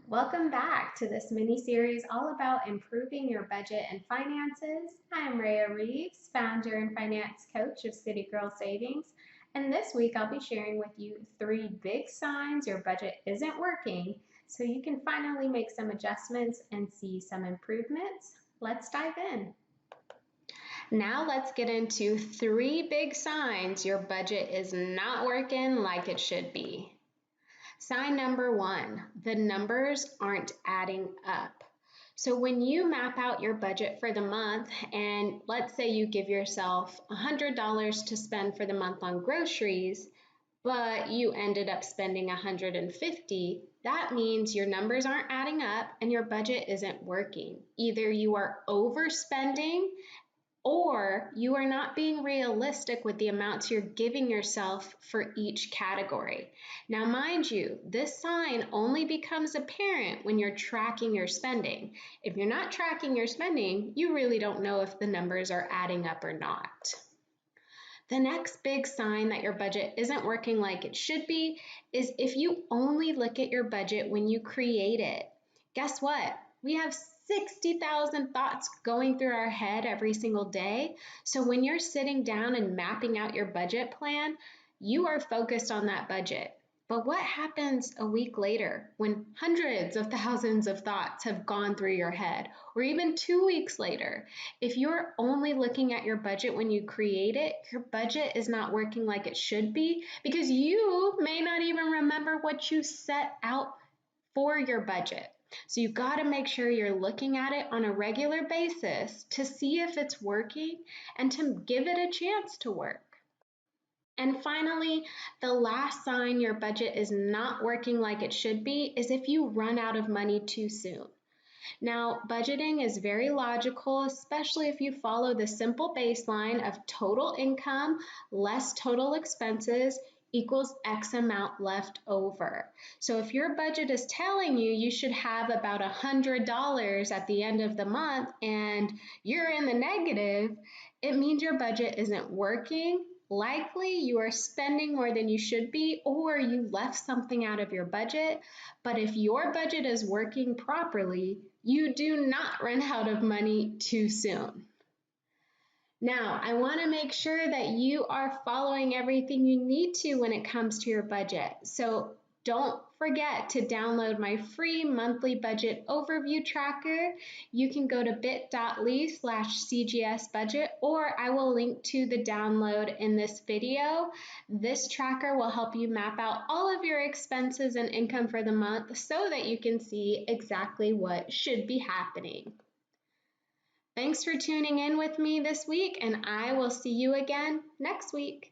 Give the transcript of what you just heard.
Welcome back to this mini-series all about improving your budget and finances. I'm Rhea Reeves, founder and finance coach of City Girl Savings, and this week I'll be sharing with you 3 big signs your budget isn't working so you can finally make some adjustments and see some improvements. Let's dive in. Now let's get into 3 big signs your budget is not working like it should be. Sign number 1, the numbers aren't adding up. So when you map out your budget for the month, and let's say you give yourself $100 to spend for the month on groceries, but you ended up spending $150, that means your numbers aren't adding up and your budget isn't working. Either you are overspending or you are not being realistic with the amounts you're giving yourself for each category. Now, mind you, this sign only becomes apparent when you're tracking your spending. If you're not tracking your spending, you really don't know if the numbers are adding up or not. The next big sign that your budget isn't working like it should be is if you only look at your budget when you create it. Guess what? We have 60,000 thoughts going through our head every single day. So when you're sitting down and mapping out your budget plan, you are focused on that budget. But what happens a week later when hundreds of thousands of thoughts have gone through your head, or even 2 weeks later? If you're only looking at your budget when you create it, your budget is not working like it should be because you may not even remember what you set out for your budget. So you've got to make sure you're looking at it on a regular basis to see if it's working and to give it a chance to work. And finally, the last sign your budget is not working like it should be is if you run out of money too soon. Now, budgeting is very logical, especially if you follow the simple baseline of total income less total expenses equals X amount left over. So if your budget is telling you you should have about $100 at the end of the month and you're in the negative, it means your budget isn't working. Likely you are spending more than you should be, or you left something out of your budget. But if your budget is working properly, you do not run out of money too soon. Now, I want to make sure that you are following everything you need to when it comes to your budget. So don't forget to download my free monthly budget overview tracker. You can go to bit.ly/cgsbudget, or I will link to the download in this video. This tracker will help you map out all of your expenses and income for the month so that you can see exactly what should be happening. Thanks for tuning in with me this week, and I will see you again next week.